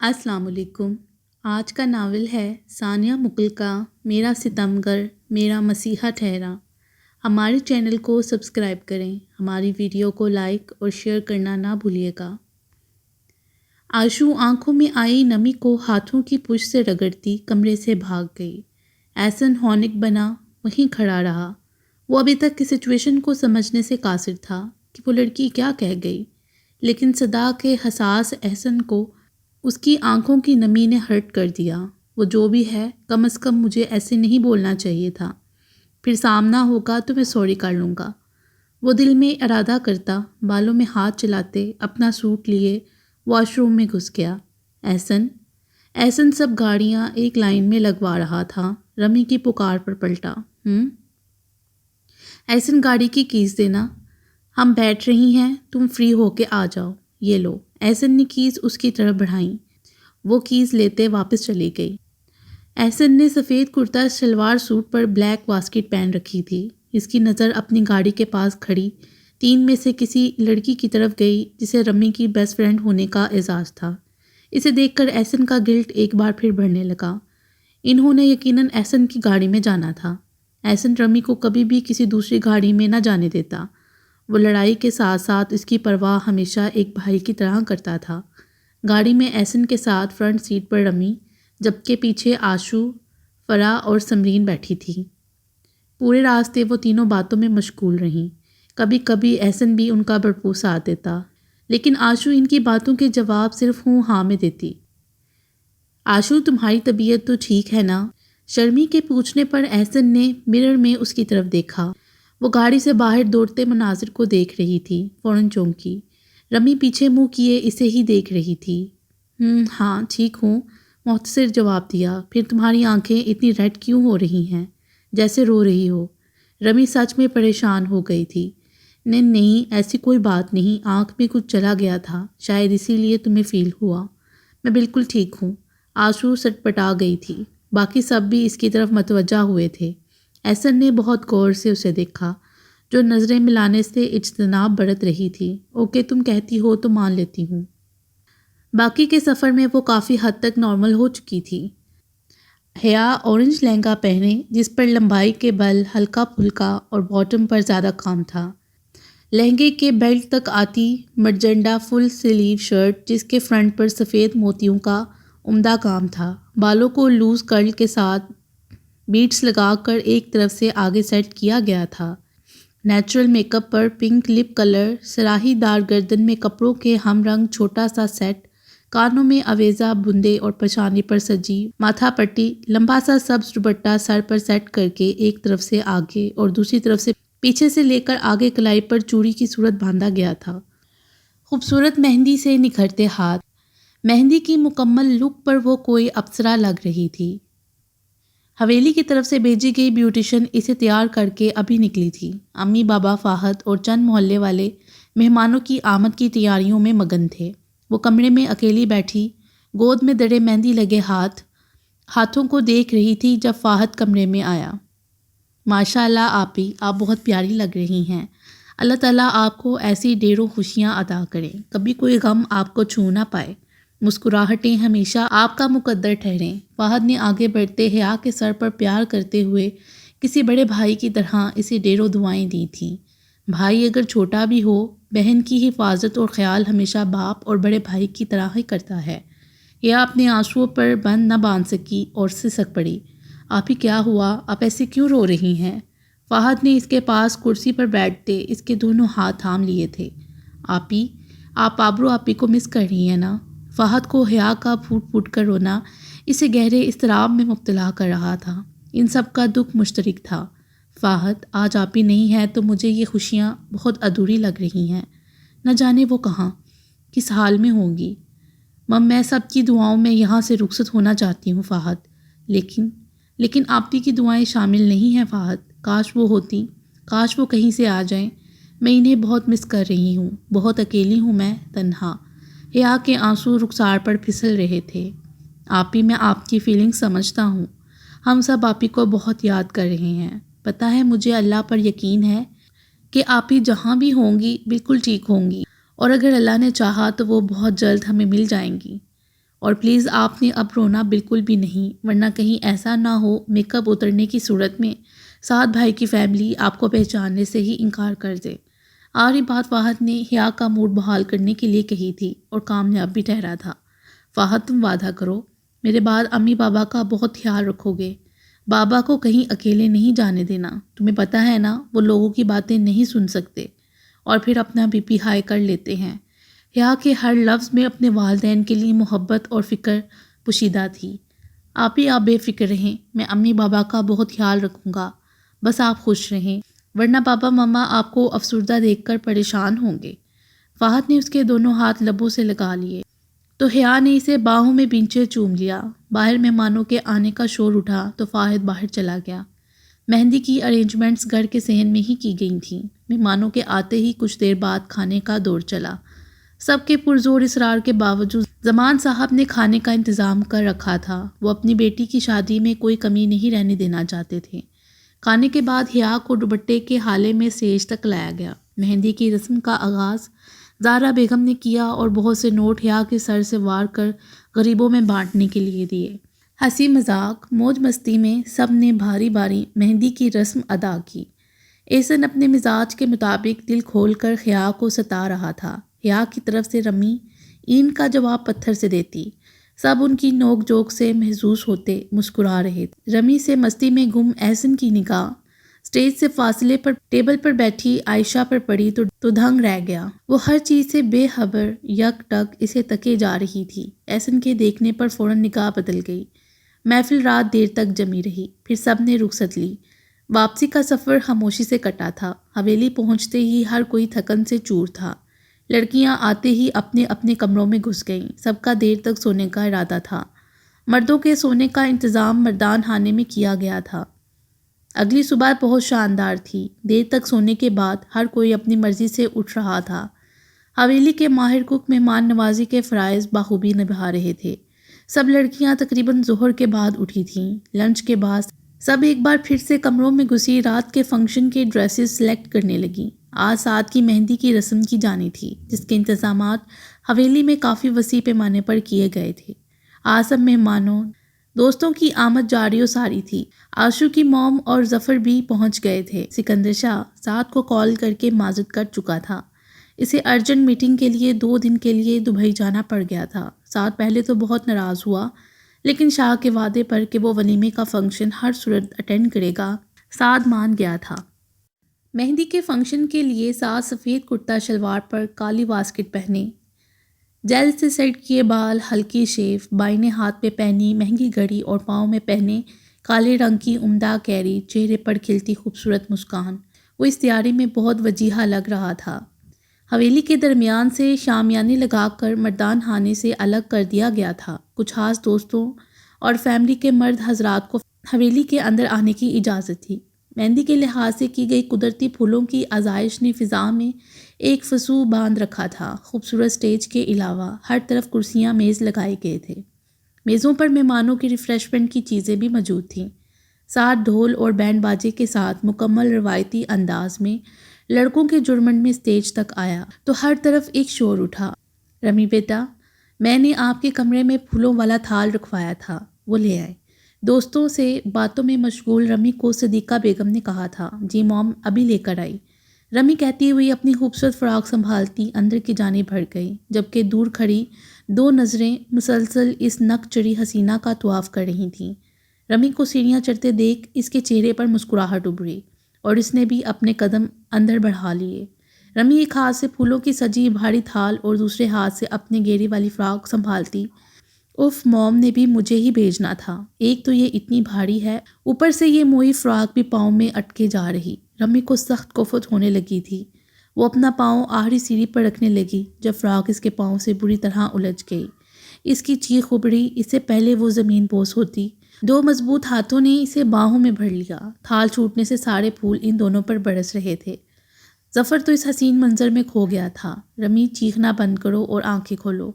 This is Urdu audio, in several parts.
السلام علیکم۔ آج کا ناول ہے ثانیہ مقل کا میرا ستمگر میرا مسیحا ٹھہرا۔ ہمارے چینل کو سبسکرائب کریں، ہماری ویڈیو کو لائک اور شیئر کرنا نہ بھولیے گا۔ آشو آنکھوں میں آئی نمی کو ہاتھوں کی پشت سے رگڑتی کمرے سے بھاگ گئی۔ احسن ہونک بنا وہیں کھڑا رہا۔ وہ ابھی تک کی سچویشن کو سمجھنے سے قاصر تھا کہ وہ لڑکی کیا کہہ گئی، لیکن صدا کے حساس احسن کو اس کی آنکھوں کی نمی نے ہرٹ کر دیا۔ وہ جو بھی ہے، کم از کم مجھے ایسے نہیں بولنا چاہیے تھا، پھر سامنا ہوگا تو میں سوری کر لوں گا۔ وہ دل میں ارادہ کرتا، بالوں میں ہاتھ چلاتے اپنا سوٹ لیے واش روم میں گھس گیا۔ احسن سب گاڑیاں ایک لائن میں لگوا رہا تھا۔ رمی کی پکار پر پلٹا۔ احسن گاڑی کی کیز دینا، ہم بیٹھ رہی ہیں، تم فری ہو کے آ جاؤ، یہ لو۔ احسن نے کیز اس کی طرف بڑھائیں۔ وہ کیز لیتے واپس چلی گئی۔ احسن نے سفید کرتا شلوار سوٹ پر بلیک واسکٹ پہن رکھی تھی۔ اس کی نظر اپنی گاڑی کے پاس کھڑی 3 میں سے کسی لڑکی کی طرف گئی جسے رمی کی بیسٹ فرینڈ ہونے کا اعزاز تھا۔ اسے دیکھ کر احسن کا گلٹ ایک بار پھر بڑھنے لگا۔ انہوں نے یقیناً احسن کی گاڑی میں جانا تھا۔ احسن رمی کو کبھی بھی کسی دوسری گاڑی میں نہ جانے دیتا۔ وہ لڑائی کے ساتھ ساتھ اس کی پرواہ ہمیشہ ایک بھائی کی طرح کرتا تھا۔ گاڑی میں احسن کے ساتھ فرنٹ سیٹ پر رمی، جبکہ پیچھے آشو، فرح اور سمرین بیٹھی تھی۔ پورے راستے وہ تینوں باتوں میں مشغول رہیں۔ کبھی کبھی احسن بھی ان کا بھرپور ساتھ دیتا، لیکن آشو ان کی باتوں کے جواب صرف ہوں ہاں میں دیتی۔ آشو، تمہاری طبیعت تو ٹھیک ہے نا؟ شرمی کے پوچھنے پر احسن نے مرر میں اس کی طرف دیکھا۔ وہ گاڑی سے باہر دوڑتے مناظر کو دیکھ رہی تھی۔ فوراً چونکی۔ رمی پیچھے منہ کیے اسے ہی دیکھ رہی تھی۔ ہاں ٹھیک ہوں، مختصر جواب دیا۔ پھر تمہاری آنکھیں اتنی ریڈ کیوں ہو رہی ہیں، جیسے رو رہی ہو؟ رمی سچ میں پریشان ہو گئی تھی۔ نہیں ایسی کوئی بات نہیں، آنکھ میں کچھ چلا گیا تھا، شاید اسی لیے تمہیں فیل ہوا۔ میں بالکل ٹھیک ہوں۔ آشو سٹپٹا گئی تھی۔ باقی سب بھی اس کی طرف متوجہ ہوئے تھے۔ احسن نے بہت غور سے اسے دیکھا، جو نظریں ملانے سے اجتناب برت رہی تھی۔ اوکے، تم کہتی ہو تو مان لیتی ہوں۔ باقی کے سفر میں وہ کافی حد تک نارمل ہو چکی تھی۔ حیا اورنج لہنگا پہنے، جس پر لمبائی کے بل ہلکا پھلکا اور باٹم پر زیادہ کام تھا۔ لہنگے کے بیلٹ تک آتی مرجنڈا فل سلیو شرٹ، جس کے فرنٹ پر سفید موتیوں کا عمدہ کام تھا۔ بالوں کو لوز کرل کے ساتھ بیٹس لگا کر ایک طرف سے آگے سیٹ کیا گیا تھا۔ نیچرل میک اپ پر پنک لپ کلر، سراہی دار گردن میں کپڑوں کے ہم رنگ چھوٹا سا سیٹ، کانوں میں اویزہ بندے اور پچھانے پر سجی ماتھا پٹی، لمبا سا سبز دوپٹہ سر پر سیٹ کر کے ایک طرف سے آگے اور دوسری طرف سے پیچھے سے لے کر آگے کلائی پر چوڑی کی صورت باندھا گیا تھا۔ خوبصورت مہندی سے نکھرتے ہاتھ، مہندی کی مکمل لک پر وہ کوئی اپسرا لگ رہی تھی۔ حویلی کی طرف سے بھیجی گئی بیوٹیشن اسے تیار کر کے ابھی نکلی تھی۔ امی، بابا، فاحد اور چند محلے والے مہمانوں کی آمد کی تیاریوں میں مگن تھے۔ وہ کمرے میں اکیلی بیٹھی، گود میں دڑے مہندی لگے ہاتھوں کو دیکھ رہی تھی جب فاحد کمرے میں آیا۔ ماشاء اللہ آپی، آپ بہت پیاری لگ رہی ہیں۔ اللہ تعالیٰ آپ کو ایسی ڈھیروں خوشیاں عطا کریں، کبھی کوئی غم آپ کو چھو نہ پائے، مسکراہٹیں ہمیشہ آپ کا مقدر ٹھہریں۔ فاحد نے آگے بڑھتے حیا کے سر پر پیار کرتے ہوئے کسی بڑے بھائی کی طرح اسے ڈھیروں دعائیں دی تھیں۔ بھائی اگر چھوٹا بھی ہو، بہن کی حفاظت اور خیال ہمیشہ باپ اور بڑے بھائی کی طرح ہی کرتا ہے۔ حیا اپنے آنسوؤں پر بند نہ باندھ سکی اور سسک پڑی۔ آپی کیا ہوا؟ آپ ایسے کیوں رو رہی ہیں؟ فاحد نے اس کے پاس کرسی پر بیٹھتے اس کے دونوں ہاتھ تھام لیے تھے۔ آپی، آپ آبرو آپی کو مس کر رہی ہیں نا؟ فاحد کو حیا کا پھوٹ پھوٹ کر رونا اسے گہرے اضطراب میں مبتلا کر رہا تھا۔ ان سب کا دکھ مشترک تھا۔ فاحد، آج آپی نہیں ہے تو مجھے یہ خوشیاں بہت ادھوری لگ رہی ہیں۔ نہ جانے وہ کہاں، کس حال میں ہوں گی۔ میں سب کی دعاؤں میں یہاں سے رخصت ہونا چاہتی ہوں فاحد، لیکن آپی کی دعائیں شامل نہیں ہیں فاحد۔ کاش وہ ہوتی، کاش وہ کہیں سے آ جائیں۔ میں انہیں بہت مس کر رہی ہوں، بہت اکیلی ہوں میں، تنہا۔ حیا کے آنسو رخسار پر پھسل رہے تھے۔ آپی، میں آپ کی فیلنگ سمجھتا ہوں، ہم سب آپی کو بہت یاد کر رہے ہیں۔ پتہ ہے، مجھے اللہ پر یقین ہے کہ آپی جہاں بھی ہوں گی بالکل ٹھیک ہوں گی، اور اگر اللہ نے چاہا تو وہ بہت جلد ہمیں مل جائیں گی، اور پلیز آپ نے اب رونا بالکل بھی نہیں، ورنہ کہیں ایسا نہ ہو میک اپ اترنے کی صورت میں سعد بھائی کی فیملی آپ کو پہچاننے سے ہی انکار کر دے۔ آخری بات فہد نے حیا کا موڈ بحال کرنے کے لیے کہی تھی اور کامیاب بھی ٹھہرا تھا۔ فہد تم وعدہ کرو میرے بعد امی بابا کا بہت خیال رکھو گے، بابا کو کہیں اکیلے نہیں جانے دینا، تمہیں پتہ ہے نا وہ لوگوں کی باتیں نہیں سن سکتے اور پھر اپنا بی پی ہائی کر لیتے ہیں۔ حیا کے ہر لفظ میں اپنے والدین کے لیے محبت اور فکر پوشیدہ تھی۔ آپ بے فکر رہیں، میں امی بابا کا بہت خیال رکھوں گا، بس آپ خوش رہیں، ورنہ پاپا ماما آپ کو افسردہ دیکھ کر پریشان ہوں گے۔ فہد نے اس کے دونوں ہاتھ لبوں سے لگا لیے تو حیا نے اسے باہوں میں بینچے چوم لیا۔ باہر مہمانوں کے آنے کا شور اٹھا تو فہد باہر چلا گیا۔ مہندی کی ارینجمنٹس گھر کے صحن میں ہی کی گئی تھیں۔ مہمانوں کے آتے ہی کچھ دیر بعد کھانے کا دور چلا۔ سب کے پرزور اصرار کے باوجود زمان صاحب نے کھانے کا انتظام کر رکھا تھا۔ وہ اپنی بیٹی کی شادی میں کوئی کمی نہیں رہنے دینا چاہتے تھے۔ کھانے کے بعد حیا کو دوپٹے کے حالے میں اسٹیج تک لایا گیا۔ مہندی کی رسم کا آغاز زہرا بیگم نے کیا اور بہت سے نوٹ حیا کے سر سے وار کر غریبوں میں بانٹنے کے لیے دیے۔ ہنسی مذاق موج مستی میں سب نے بھاری بھاری مہندی کی رسم ادا کی۔ احسن اپنے مزاج کے مطابق دل کھول کر حیا کو ستا رہا تھا۔ حیا کی طرف سے رمی این کا جواب پتھر سے دیتی۔ سب ان کی نوک جھوک سے محظوظ ہوتے مسکرا رہے تھے۔ رمی سے مستی میں گم احسن کی نگاہ اسٹیج سے فاصلے پر ٹیبل پر بیٹھی عائشہ پر پڑی تو دھنگ رہ گیا۔ وہ ہر چیز سے بے خبر یک ٹک اسے تکے جا رہی تھی۔ احسن کے دیکھنے پر فوراً نگاہ بدل گئی۔ محفل رات دیر تک جمی رہی، پھر سب نے رخصت لی۔ واپسی کا سفر خاموشی سے کٹا تھا۔ حویلی پہنچتے ہی ہر کوئی تھکن سے چور تھا۔ لڑکیاں آتے ہی اپنے اپنے کمروں میں گھس گئیں۔ سب کا دیر تک سونے کا ارادہ تھا۔ مردوں کے سونے کا انتظام مردان خانے میں کیا گیا تھا۔ اگلی صبح بہت شاندار تھی۔ دیر تک سونے کے بعد ہر کوئی اپنی مرضی سے اٹھ رہا تھا۔ حویلی کے ماہر کک مہمان نوازی کے فرائض بخوبی نبھا رہے تھے۔ سب لڑکیاں تقریباً ظہر کے بعد اٹھی تھیں۔ لنچ کے بعد سب ایک بار پھر سے کمروں میں گھسی رات کے فنکشن کے ڈریسز سلیکٹ کرنے لگیں۔ آج سعد کی مہندی کی رسم کی جانی تھی، جس کے انتظامات حویلی میں کافی وسیع پیمانے پر کیے گئے تھے۔ آج سب مہمانوں دوستوں کی آمد جاری و ساری تھی۔ آشو کی موم اور ظفر بھی پہنچ گئے تھے۔ سکندر شاہ سعد کو کال کر کے معذرت کر چکا تھا۔ اسے ارجنٹ میٹنگ کے لیے 2 دن کے لیے دبئی جانا پڑ گیا تھا۔ سعد پہلے تو بہت ناراض ہوا، لیکن شاہ کے وعدے پر کہ وہ ولیمے کا فنکشن ہر صورت اٹینڈ کرے گا، سعد مان گیا تھا۔ مہندی کے فنکشن کے لیے سعد سفید کرتا شلوار پر کالی واسکٹ پہنے، جیل سے سیٹ کیے بال ہلکی شیف، بائیں ہاتھ پہ پہنی مہنگی گھڑی اور پاؤں میں پہنے کالے رنگ کی عمدہ کیری، چہرے پر کھلتی خوبصورت مسکان، وہ اس تیاری میں بہت وجیہہ لگ رہا تھا۔ حویلی کے درمیان سے شامیانے لگا کر مردان خانے سے الگ کر دیا گیا تھا۔ کچھ خاص دوستوں اور فیملی کے مرد حضرات کو حویلی کے اندر آنے کی اجازت تھی۔ مہندی کے لحاظ سے کی گئی قدرتی پھولوں کی ازائش نے فضا میں ایک فسو باندھ رکھا تھا۔ خوبصورت سٹیج کے علاوہ ہر طرف کرسیاں میز لگائے گئے تھے۔ میزوں پر مہمانوں کی ریفریشمنٹ کی چیزیں بھی موجود تھیں۔ ساتھ ڈھول اور بینڈ باجے کے ساتھ مکمل روایتی انداز میں لڑکوں کے جرمن میں سٹیج تک آیا تو ہر طرف ایک شور اٹھا۔ رمی بیٹا، میں نے آپ کے کمرے میں پھولوں والا تھال رکھوایا تھا، وہ لے آئے۔ دوستوں سے باتوں میں مشغول رمی کو صدیقہ بیگم نے کہا تھا، جی موم ابھی لے کر آئی۔ رمی کہتی ہوئی اپنی خوبصورت فراق سنبھالتی اندر کی جانب بڑھ گئی، جبکہ دور کھڑی 2 نظریں مسلسل اس نک چڑھی حسینہ کا طواف کر رہی تھیں۔ رمی کو سیڑھیاں چڑھتے دیکھ اس کے چہرے پر مسکراہٹ ابھری اور اس نے بھی اپنے قدم اندر بڑھا لیے۔ رمی ایک ہاتھ سے پھولوں کی سجی بھاری تھال اور دوسرے ہاتھ سے اپنے گھیری والی فراق سنبھالتی، اف موم نے بھی مجھے ہی بھیجنا تھا، ایک تو یہ اتنی بھاری ہے، اوپر سے یہ موئی فراق بھی پاؤں میں اٹکے جا رہی۔ رمی کو سخت کفت ہونے لگی تھی۔ وہ اپنا پاؤں آخری سیڑھی پر رکھنے لگی جب فراق اس کے پاؤں سے بری طرح الجھ گئی۔ اس کی چیخ ابھری، اس سے پہلے وہ زمین بوس ہوتی۔ 2 مضبوط ہاتھوں نے اسے باہوں میں بھر لیا۔ تھال چھوٹنے سے سارے پھول ان دونوں پر برس رہے تھے۔ ظفر تو اس حسین منظر میں کھو گیا تھا۔ رمی چیخنا بند کرو اور آنکھیں کھولو،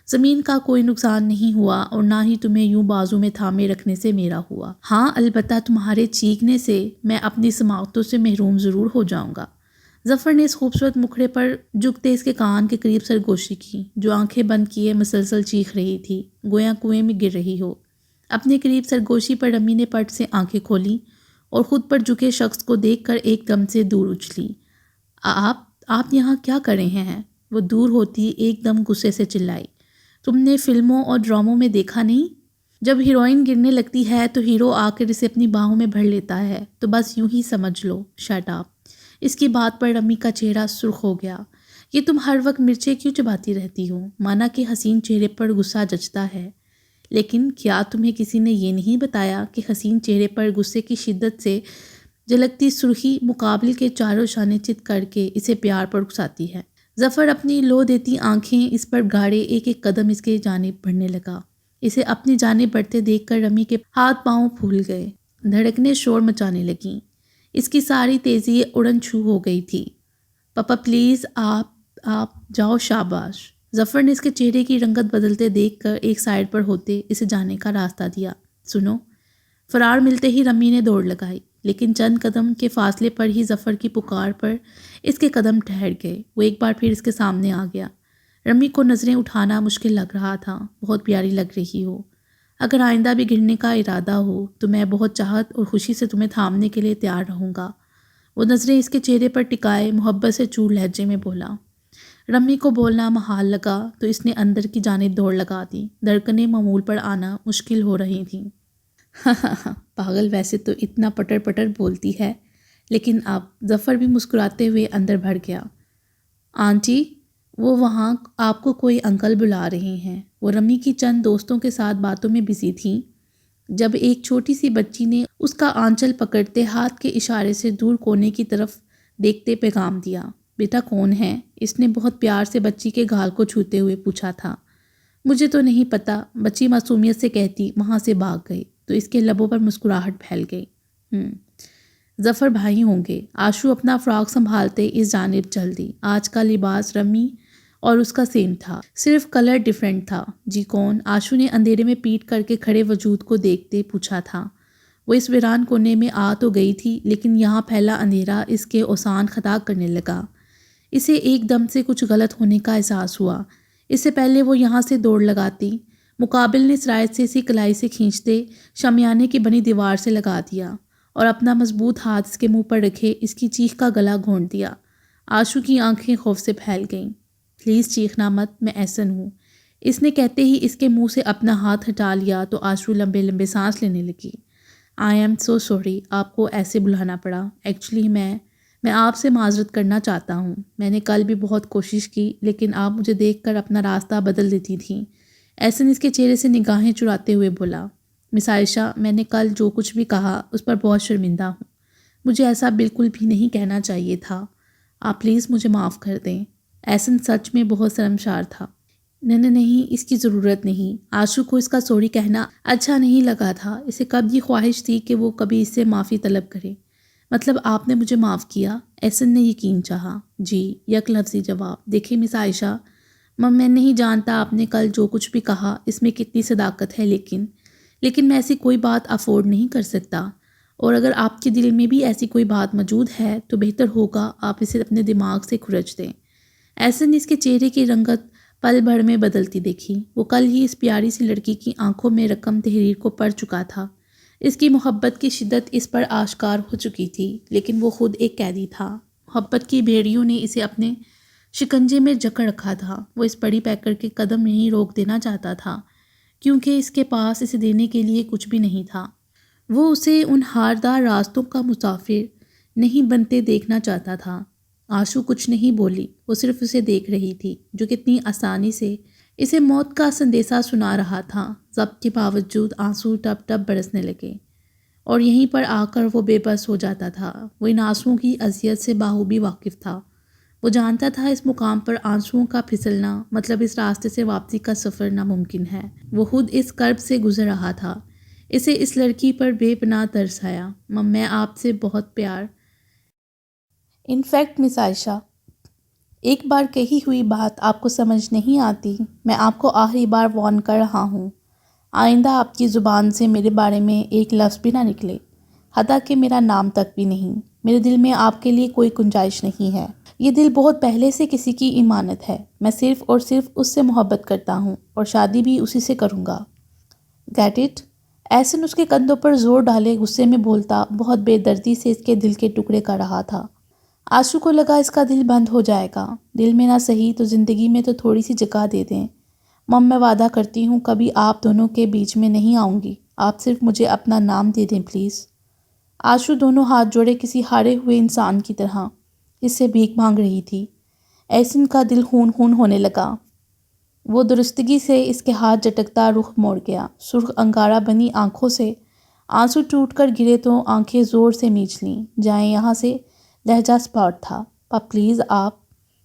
زمین کا کوئی نقصان نہیں ہوا اور نہ ہی تمہیں یوں بازو میں تھامے رکھنے سے میرا ہوا۔ ہاں البتہ تمہارے چیخنے سے میں اپنی سماعتوں سے محروم ضرور ہو جاؤں گا۔ ظفر نے اس خوبصورت مکھڑے پر جھکتے اس کے کان کے قریب سرگوشی کی، جو آنکھیں بند کیے مسلسل چیخ رہی تھی، گویا کنویں میں گر رہی ہو۔ اپنے قریب سرگوشی پر رمی نے پٹ سے آنکھیں کھولیں اور خود پر جھکے شخص کو دیکھ کر ایک دم سے دور اچھلی۔ آپ یہاں کیا کر رہے ہیں؟ وہ دور ہوتی ایک دم غصے سے چلائی۔ تم نے فلموں اور ڈراموں میں دیکھا نہیں؟ جب ہیروئن گرنے لگتی ہے تو ہیرو آ کر اسے اپنی باہوں میں بھر لیتا ہے، تو بس یوں ہی سمجھ لو۔ Shut up. اس کی بات پر رمی کا چہرہ سرخ ہو گیا۔ یہ تم ہر وقت مرچیں کیوں چباتی رہتی ہو؟ مانا کہ حسین چہرے پر غصہ جچتا ہے، لیکن کیا تمہیں کسی نے یہ نہیں بتایا کہ حسین چہرے پر غصے کی شدت سے جھلکتی سرخی مقابل کے چاروں شانے چت کر کے اسے پیار پر اکساتی ہے؟ ظفر اپنی لو دیتی آنکھیں اس پر گاڑے ایک ایک قدم اس کے جانب بڑھنے لگا۔ اسے اپنی جانب بڑھتے دیکھ کر رمی کے ہاتھ پاؤں پھول گئے، دھڑکنیں شور مچانے لگیں، اس کی ساری تیزی اڑن چھو ہو گئی تھی۔ پاپا پلیز، آپ جاؤ، شاباش۔ ظفر نے اس کے چہرے کی رنگت بدلتے دیکھ کر ایک سائڈ پر ہوتے اسے جانے کا راستہ دیا۔ سنو۔ فرار ملتے ہی رمی نے دوڑ لگائی، لیکن چند قدم کے فاصلے پر ہی ظفر کی پکار پر اس کے قدم ٹھہر گئے۔ وہ ایک بار پھر اس کے سامنے آ گیا۔ رمی کو نظریں اٹھانا مشکل لگ رہا تھا۔ بہت پیاری لگ رہی ہو۔ اگر آئندہ بھی گرنے کا ارادہ ہو تو میں بہت چاہت اور خوشی سے تمہیں تھامنے کے لیے تیار رہوں گا۔ وہ نظریں اس کے چہرے پر ٹکائے محبت سے چور لہجے میں بولا۔ رمی کو بولنا محال لگا تو اس نے اندر کی جانب دوڑ لگا دی۔ دھڑکنیں معمول پر آنا مشکل ہو رہی تھیں۔ پاگل، ویسے تو اتنا پٹر پٹر بولتی ہے، لیکن اب ظفر بھی مسکراتے ہوئے اندر بڑھ گیا۔ آنٹی، وہ وہاں آپ کو کوئی انکل بلا رہے ہیں۔ وہ رمی کی چند دوستوں کے ساتھ باتوں میں بزی تھیں جب ایک چھوٹی سی بچی نے اس کا آنچل پکڑتے ہاتھ کے اشارے سے دور کونے کی طرف دیکھتے پیغام دیا۔ بیٹا کون ہے؟ اس نے بہت پیار سے بچی کے گال کو چھوتے ہوئے پوچھا تھا۔ مجھے تو نہیں پتہ، بچی معصومیت سے کہتی وہاں سے بھاگ گئی تو اس کے لبوں پر مسکراہٹ پھیل گئی۔ ظفر بھائی ہوں گے۔ آشو اپنا فراق سنبھالتے اس جانب چل دی۔ آج کا لباس رمی اور اس کا سیم تھا، صرف کلر ڈیفرنٹ تھا۔ جی کون؟ آشو نے اندھیرے میں پیٹ کر کے کھڑے وجود کو دیکھتے پوچھا تھا۔ وہ اس ویران کونے میں آ تو گئی تھی، لیکن یہاں پھیلا اندھیرا اس کے اوسان خطا کرنے لگا۔ اسے ایک دم سے کچھ غلط ہونے کا احساس ہوا۔ اس سے پہلے وہ یہاں سے دوڑ لگاتی، مقابل نے سرایت سے اسی کلائی سے کھینچتے شامیانے کی بنی دیوار سے لگا دیا اور اپنا مضبوط ہاتھ اس کے منہ پر رکھے اس کی چیخ کا گلا گھونٹ دیا۔ آشو کی آنکھیں خوف سے پھیل گئیں۔ پلیز چیخنا مت، میں احسن ہوں۔ اس نے کہتے ہی اس کے منہ سے اپنا ہاتھ ہٹا لیا تو آشو لمبے لمبے سانس لینے لگی۔ آئی ایم سو سوری، آپ کو ایسے بلانا پڑا۔ ایکچولی میں آپ سے معذرت کرنا چاہتا ہوں۔ میں نے کل بھی بہت کوشش کی، لیکن آپ مجھے دیکھ کر اپنا راستہ بدل دیتی تھیں۔ احسن اس کے چہرے سے نگاہیں چراتے ہوئے بولا۔ مس عائشہ، میں نے کل جو کچھ بھی کہا اس پر بہت شرمندہ ہوں۔ مجھے ایسا بالکل بھی نہیں کہنا چاہیے تھا۔ آپ پلیز مجھے معاف کر دیں۔ احسن سچ میں بہت شرمسار تھا۔ نہیں، اس کی ضرورت نہیں۔ آشو کو اس کا سوری کہنا اچھا نہیں لگا تھا۔ اسے کب یہ خواہش تھی کہ وہ کبھی اس سے معافی طلب کرے۔ مطلب آپ نے مجھے معاف کیا؟ احسن نے یقین چاہا۔ جی، یک لفظی جواب۔ دیکھیں مس عائشہ، میں نہیں جانتا آپ نے کل جو کچھ بھی کہا اس میں کتنی صداقت ہے، لیکن میں ایسی کوئی بات افورڈ نہیں کر سکتا، اور اگر آپ کے دل میں بھی ایسی کوئی بات موجود ہے تو بہتر ہوگا آپ اسے اپنے دماغ سے کھرچ دیں۔ احسن نے اس کے چہرے کی رنگت پل بھر میں بدلتی دیکھی۔ وہ کل ہی اس پیاری سی لڑکی کی آنکھوں میں رقم تحریر کو پڑھ چکا تھا۔ اس کی محبت کی شدت اس پر آشکار ہو چکی تھی، لیکن وہ خود ایک قیدی تھا۔ محبت کی بھیڑیوں نے اسے اپنے شکنجے میں جکڑ رکھا تھا۔ وہ اس بڑی پیکر کے قدم نہیں روک دینا چاہتا تھا، کیونکہ اس کے پاس اسے دینے کے لیے کچھ بھی نہیں تھا۔ وہ اسے ان ہاردار راستوں کا مسافر نہیں بنتے دیکھنا چاہتا تھا۔ آشو کچھ نہیں بولی، وہ صرف اسے دیکھ رہی تھی، جو کتنی آسانی سے اسے موت کا سندیسہ سنا رہا تھا۔ ضبط کے باوجود آنسو ٹپ ٹپ برسنے لگے، اور یہیں پر آ کر وہ بے بس ہو جاتا تھا۔ وہ ان آنسوؤں کی اذیت سے بخوبی واقف تھا۔ وہ جانتا تھا اس مقام پر آنسوؤں کا پھسلنا مطلب اس راستے سے واپسی کا سفر ناممکن ہے۔ وہ خود اس کرب سے گزر رہا تھا۔ اسے اس لڑکی پر بے پناہ ترس آیا۔ میں آپ سے بہت پیار۔ انفیکٹ مس عائشہ، ایک بار کہی ہوئی بات آپ کو سمجھ نہیں آتی؟ میں آپ کو آخری بار وارن کر رہا ہوں، آئندہ آپ کی زبان سے میرے بارے میں ایک لفظ بھی نہ نکلے، حتیٰ کہ میرا نام تک بھی نہیں۔ میرے دل میں آپ کے لیے کوئی گنجائش نہیں ہے۔ یہ دل بہت پہلے سے کسی کی امانت ہے۔ میں صرف اور صرف اس سے محبت کرتا ہوں اور شادی بھی اسی سے کروں گا۔ Get it? احسن اس کے کندھوں پر زور ڈالے غصے میں بولتا بہت بے دردی سے اس کے دل کے ٹکڑے کر رہا تھا۔ آشو کو لگا اس کا دل بند ہو جائے گا۔ دل میں نہ صحیح تو زندگی میں تو تھوڑی سی جگہ دے دیں۔ مم، میں وعدہ کرتی ہوں کبھی آپ دونوں کے بیچ میں نہیں آؤں گی۔ آپ صرف مجھے اپنا نام دے دیں پلیز۔ آشو دونوں ہاتھ جوڑے کسی ہارے ہوئے انسان کی طرح اس سے بھیک مانگ رہی تھی۔ احسن کا دل خون خون ہونے لگا۔ وہ درستگی سے اس کے ہاتھ جھٹکتا رخ موڑ گیا۔ سرخ انگارہ بنی آنکھوں سے آنسو ٹوٹ کر گرے تو آنکھیں زور سے میچ لیں۔ جائیں یہاں سے، لہجہ اسپاٹ تھا۔ پلیز آپ،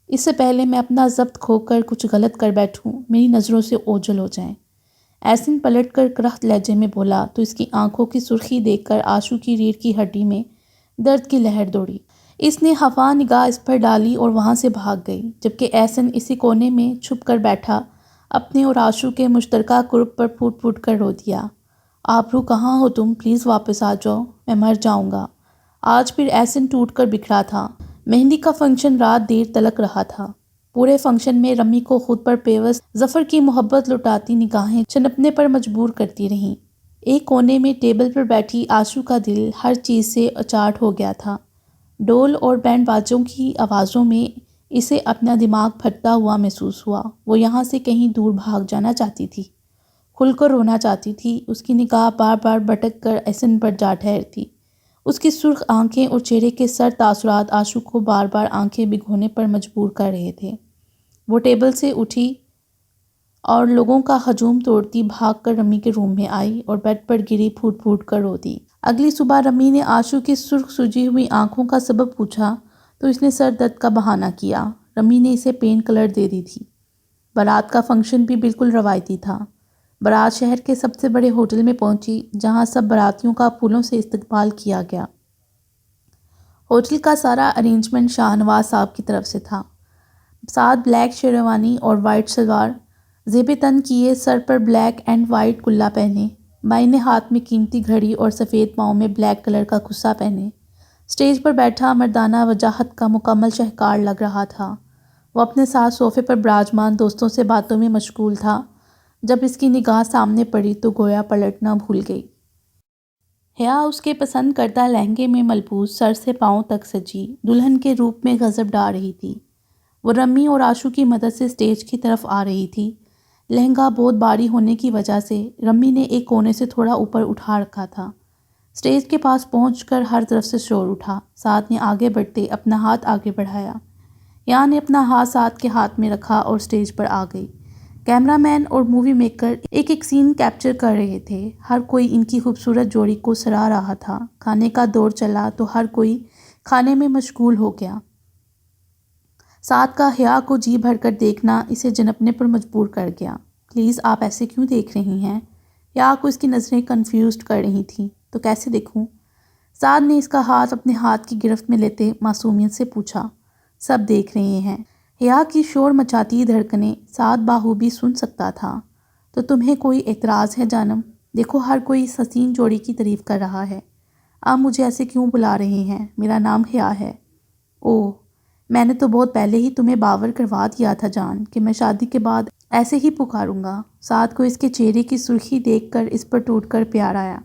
اس سے پہلے میں اپنا ضبط کھو کر کچھ غلط کر بیٹھوں، میری نظروں سے اوجھل ہو جائیں۔ احسن پلٹ کر کرخت لہجے میں بولا تو اس کی آنکھوں کی سرخی دیکھ کر آشو کی ریڑھ کی ہڈی میں درد کی لہر دوڑی۔ اس نے خفا نگاہ اس پر ڈالی اور وہاں سے بھاگ گئی، جبکہ احسن اسی کونے میں چھپ کر بیٹھا اپنے اور آشو کے مشترکہ قرب پر پھوٹ پھوٹ کر رو دیا۔ آبرو کہاں ہو تم؟ پلیز واپس آ جاؤ، میں مر جاؤں گا۔ آج پھر احسن ٹوٹ کر بکھرا تھا۔ مہندی کا فنکشن رات دیر تلک رہا تھا۔ پورے فنکشن میں رمی کو خود پر پیوست ظفر کی محبت لٹاتی نگاہیں چھنپنے پر مجبور کرتی رہیں۔ ایک کونے میں ٹیبل پر بیٹھی آشو کا دل ہر چیز سے اچاٹ ہو گیا تھا۔ ڈول اور بینڈ باجوں کی آوازوں میں اسے اپنا دماغ پھٹتا ہوا محسوس ہوا۔ وہ یہاں سے کہیں دور بھاگ جانا چاہتی تھی، کھل کر رونا چاہتی تھی۔ اس کی نگاہ بار بار بھٹک کر احسن پر جا ٹھہرتی۔ اس کی سرخ آنکھیں اور چہرے کے سرد تاثرات آشو کو بار بار آنکھیں بھگونے پر مجبور کر رہے تھے۔ وہ ٹیبل سے اٹھی اور لوگوں کا ہجوم توڑتی بھاگ کر رمی کے روم میں آئی اور بیڈ پر گری پھوٹ پھوٹ کر رو دی۔ اگلی صبح رمی نے آشو کی سرخ سجی ہوئی آنکھوں کا سبب پوچھا تو اس نے سر درد کا بہانہ کیا۔ رمی نے اسے پین کلر دے دی تھی۔ بارات کا فنکشن بھی بالکل روایتی تھا۔ بارات شہر کے سب سے بڑے ہوٹل میں پہنچی، جہاں سب باراتیوں کا پھولوں سے استقبال کیا گیا۔ ہوٹل کا سارا ارینجمنٹ شاہ نواز صاحب کی طرف سے تھا۔ ساتھ بلیک شیروانی اور وائٹ شلوار، زیب تن کیے، سر پر بلیک اینڈ وائٹ کلا پہنے، بائیں ہاتھ میں قیمتی گھڑی اور سفید پاؤں میں بلیک کلر کا کھسا پہنے، اسٹیج پر بیٹھا مردانہ وجاہت کا مکمل شہکار لگ رہا تھا۔ وہ اپنے ساتھ صوفے پر براجمان دوستوں سے باتوں میں مشغول تھا۔ جب اس کی نگاہ سامنے پڑی تو گویا پلٹنا بھول گئی۔ حیا اس کے پسند کردہ لہنگے میں ملبوس سر سے پاؤں تک سجی دلہن کے روپ میں غضب ڈال رہی تھی۔ وہ رمی اور آشو کی مدد سے اسٹیج کی طرف آ رہی تھی۔ لہنگا بہت بھاری ہونے کی وجہ سے رمی نے ایک کونے سے تھوڑا اوپر اٹھا رکھا تھا۔ اسٹیج کے پاس پہنچ کر ہر طرف سے شور اٹھا۔ سعد نے آگے بڑھتے اپنا ہاتھ آگے بڑھایا۔ حیا نے اپنا ہاتھ سعد کے ہاتھ میں رکھا اور اسٹیج پر آ گئی۔ کیمرہ مین اور مووی میکر ایک ایک سین کیپچر کر رہے تھے۔ ہر کوئی ان کی خوبصورت جوڑی کو سراہ رہا تھا۔ کھانے کا دور چلا تو ہر کوئی کھانے میں مشغول ہو گیا۔ سعد کا حیا کو جی بھر کر دیکھنا اسے جنپنے پر مجبور کر گیا۔ پلیز آپ ایسے کیوں دیکھ رہی ہیں؟ حیا کو اس کی نظریں کنفیوزڈ کر رہی تھیں۔ تو کیسے دیکھوں؟ سعد نے اس کا ہاتھ اپنے ہاتھ کی گرفت میں لیتے معصومیت سے پوچھا۔ سب دیکھ رہے ہیں۔ حیا کی شور مچاتی دھڑکنیں سعد باہوبی سن سکتا تھا۔ تو تمہیں کوئی اعتراض ہے جانم؟ دیکھو ہر کوئی اس حسین جوڑی کی تعریف کر رہا ہے۔ آپ مجھے ایسے کیوں بلا رہے ہیں؟ میرا نام حیا ہے۔ اوہ، میں نے تو بہت پہلے ہی تمہیں باور کروا دیا تھا جان کہ میں شادی کے بعد ایسے ہی پکاروں گا۔ سعد کو اس کے چہرے کی سرخی دیکھ کر اس پر ٹوٹ کر پیار آیا۔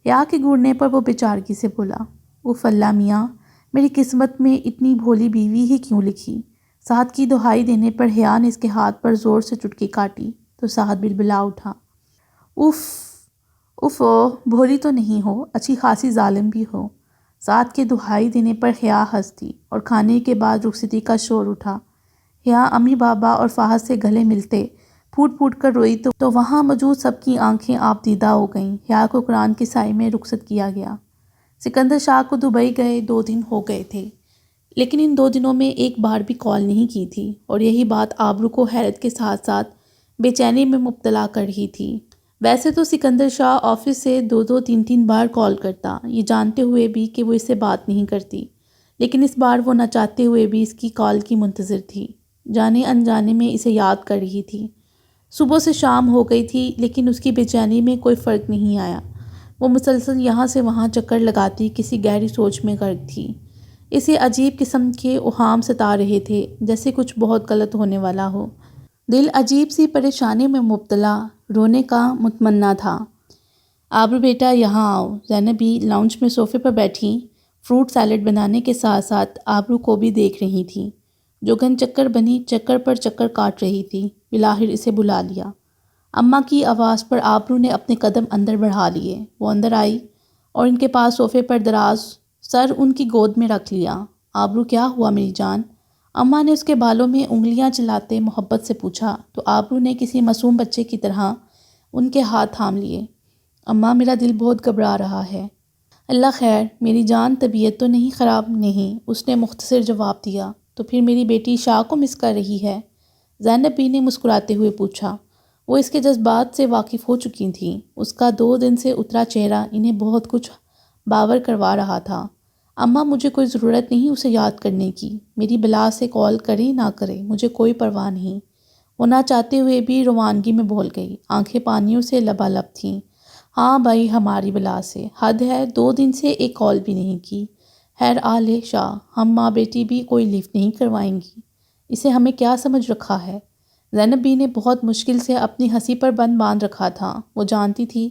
حیا کے گھڑنے پر وہ بیچارگی سے بولا، اوف اللہ میاں، میری قسمت میں اتنی بھولی بیوی ہی کیوں لکھی؟ سعد کی دہائی دینے پر حیا نے اس کے ہاتھ پر زور سے چٹکی کاٹی تو سعد بلبلا اٹھا۔ اف بھولی تو نہیں ہو، اچھی خاصی ظالم بھی ہو۔ سعد کے دہائی دینے پر حیا ہنس دی اور کھانے کے بعد رخصتی کا شور اٹھا۔ حیا امی بابا اور فہد سے گلے ملتے پھوٹ پھوٹ کر روئی تو وہاں موجود سب کی آنکھیں آپ دیدہ ہو گئیں۔ حیا کو قرآن کے سائے میں رخصت کیا گیا۔ سکندر شاہ کو دبئی گئے 2 دن ہو گئے تھے، لیکن ان 2 دنوں میں ایک بار بھی کال نہیں کی تھی، اور یہی بات آبرو کو حیرت کے ساتھ ساتھ بے چینی میں مبتلا کر رہی تھی۔ ویسے تو سکندر شاہ آفس سے 2 3 بار کال کرتا، یہ جانتے ہوئے بھی کہ وہ اس سے بات نہیں کرتی، لیکن اس بار وہ نہ چاہتے ہوئے بھی اس کی کال کی منتظر تھی۔ جانے انجانے میں اسے یاد کر رہی تھی۔ صبح سے شام ہو گئی تھی، لیکن اس کی بے چینی میں کوئی فرق نہیں آیا۔ وہ مسلسل یہاں سے وہاں چکر لگاتی کسی گہری سوچ میں غرق تھی۔ اسے عجیب قسم کے اوہام ستا رہے تھے، جیسے کچھ بہت غلط ہونے والا ہو۔ دل عجیب سی پریشانی میں مبتلا، رونے کا متمنا تھا۔ آبرو بیٹا یہاں آؤ۔ زینب بھی لاؤنج میں صوفے پر بیٹھی فروٹ سیلڈ بنانے کے ساتھ ساتھ آبرو کو بھی دیکھ رہی تھی، جو گھن چکر بنی چکر پر چکر کاٹ رہی تھی۔ بلاخر اسے بلا لیا۔ اماں کی آواز پر آبرو نے اپنے قدم اندر بڑھا لیے۔ وہ اندر آئی اور ان کے پاس صوفے پر دراز سر ان کی گود میں رکھ لیا۔ آبرو کیا ہوا میری جان؟ اماں نے اس کے بالوں میں انگلیاں چلاتے محبت سے پوچھا تو آبرو نے کسی معصوم بچے کی طرح ان کے ہاتھ تھام لیے۔ اماں میرا دل بہت گھبرا رہا ہے۔ اللہ خیر میری جان، طبیعت تو نہیں خراب؟ نہیں، اس نے مختصر جواب دیا۔ تو پھر میری بیٹی شاہ کو مس کر رہی ہے؟ زینب بی نے مسکراتے ہوئے پوچھا۔ وہ اس کے جذبات سے واقف ہو چکی تھیں۔ اس کا 2 دن سے اترا چہرہ انہیں بہت کچھ باور کروا رہا تھا۔ اماں مجھے کوئی ضرورت نہیں اسے یاد کرنے کی، میری بلا سے کال کرے نہ کرے مجھے کوئی پرواہ نہیں۔ وہ نہ چاہتے ہوئے بھی روانگی میں بول گئی، آنکھیں پانیوں سے لبالب تھیں۔ ہاں بھائی ہماری بلا سے حد ہے، 2 دن سے ایک کال بھی نہیں کی۔ خیر آلے شاہ، ہم ماں بیٹی بھی کوئی لفٹ نہیں کروائیں گی، اسے ہمیں کیا سمجھ رکھا ہے؟ زینب بی نے بہت مشکل سے اپنی ہنسی پر بند باندھ رکھا تھا۔ وہ جانتی تھی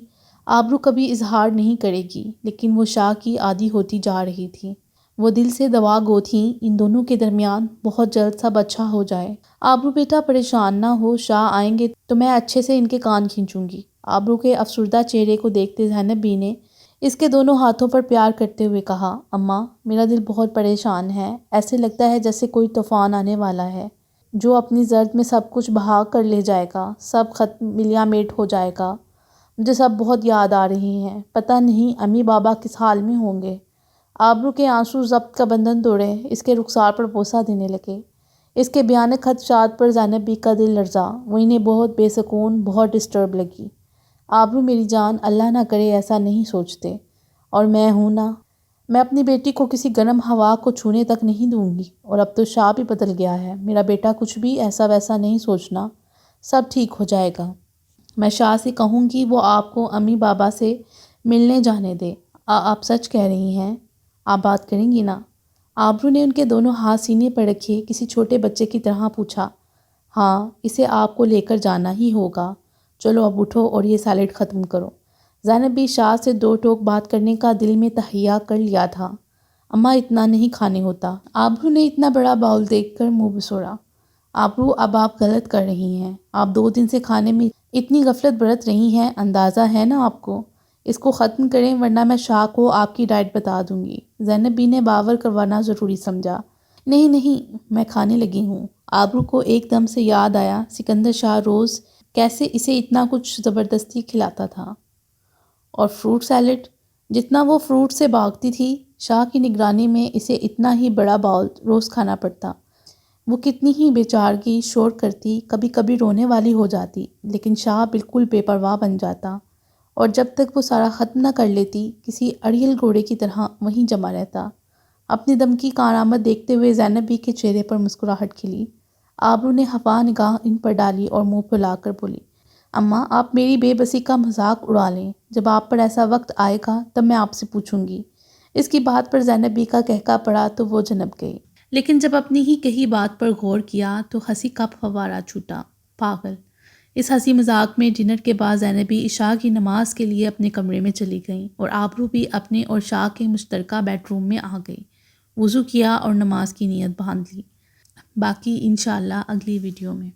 آبرو کبھی اظہار نہیں کرے گی، لیکن وہ شاہ کی عادی ہوتی جا رہی تھی۔ وہ دل سے دوا گو تھیں ان دونوں کے درمیان بہت جلد سب اچھا ہو جائے۔ آبرو بیٹا پریشان نہ ہو، شاہ آئیں گے تو میں اچھے سے ان کے کان کھینچوں گی۔ آبرو کے افسردہ چہرے کو دیکھتے زینب بی نے اس کے دونوں ہاتھوں پر پیار کرتے ہوئے کہا، اماں میرا دل بہت پریشان ہے، ایسے لگتا ہے جیسے کوئی طوفان آنے والا ہے جو اپنی زرد میں سب کچھ بہا کر لے جائے گا، سب ختم ملیا میٹ ہو جائے گا۔ مجھے سب بہت یاد آ رہی ہیں، پتہ نہیں امی بابا کس حال میں ہوں گے۔ آبرو کے آنسو ضبط کا بندھن توڑے اس کے رخسار پر بوسہ دینے لگے۔ اس کے بھیانک خدشات پر زینب بی کا دل لرزا، وہ انہیں بہت بے سکون، بہت ڈسٹرب لگی۔ آبرو میری جان، اللہ نہ کرے ایسا نہیں سوچتے، اور میں ہوں نا، میں اپنی بیٹی کو کسی گرم ہوا کو چھونے تک نہیں دوں گی۔ اور اب تو شاہ بھی بدل گیا ہے، میرا بیٹا کچھ بھی ایسا ویسا نہیں سوچنا، سب ٹھیک ہو جائے گا۔ میں شاہ سے کہوں گی وہ آپ کو امی بابا سے ملنے جانے دے۔ آپ سچ کہہ رہی ہیں؟ آپ بات کریں گی نا؟ آبرو نے ان کے دونوں ہاتھ سینے پر رکھے کسی چھوٹے بچے کی طرح پوچھا۔ ہاں، اسے آپ کو لے کر جانا ہی ہوگا۔ چلو اب اٹھو اور یہ سیلڈ ختم کرو۔ زینب بھی شاہ سے 2 ٹوک بات کرنے کا دل میں تہیہ کر لیا تھا۔ اماں اتنا نہیں کھانے ہوتا۔ آبرو نے اتنا بڑا باؤل دیکھ کر منہ بسوڑا۔ آبرو اب آپ غلط کر رہی ہیں، آپ 2 دن سے کھانے میں اتنی غفلت برت رہی ہیں، اندازہ ہے نا آپ کو؟ اس کو ختم کریں ورنہ میں شاہ کو آپ کی ڈائٹ بتا دوں گی۔ زینب بی نے باور کروانا ضروری سمجھا۔ نہیں نہیں، میں کھانے لگی ہوں۔ آبرو کو ایک دم سے یاد آیا سکندر شاہ روز کیسے اسے اتنا کچھ زبردستی کھلاتا تھا، اور فروٹ سیلڈ جتنا وہ فروٹ سے بھاگتی تھی، شاہ کی نگرانی میں اسے اتنا ہی بڑا باؤل روز کھانا پڑتا۔ وہ کتنی ہی بیچارگی شور کرتی، کبھی کبھی رونے والی ہو جاتی، لیکن شاہ بالکل بے پرواہ بن جاتا، اور جب تک وہ سارا ختم نہ کر لیتی کسی اڑیل گھوڑے کی طرح وہیں جمع رہتا۔ اپنی دم کی کارآمد دیکھتے ہوئے زینب بی کے چہرے پر مسکراہٹ کھلی۔ آبرو نے خفا نگاہ ان پر ڈالی اور منہ پھلا کر بولی، اماں آپ میری بے بسی کا مذاق اڑا لیں، جب آپ پر ایسا وقت آئے گا تب میں آپ سے پوچھوں گی۔ اس کی بات پر زینب بی کا قہقہ پڑا تو وہ جنب گئی، لیکن جب اپنی ہی کہی بات پر غور کیا تو ہنسی کا فوارہ چھوٹا۔ پاگل۔ اس ہنسی مذاق میں ڈنر کے بعد زینب بی عشاء کی نماز کے لیے اپنے کمرے میں چلی گئیں، اور آبرو بھی اپنے اور شاہ کے مشترکہ بیڈ روم میں آ گئی، وضو کیا اور نماز کی نیت باندھ لی۔ باقی انشاءاللہ اگلی ویڈیو میں۔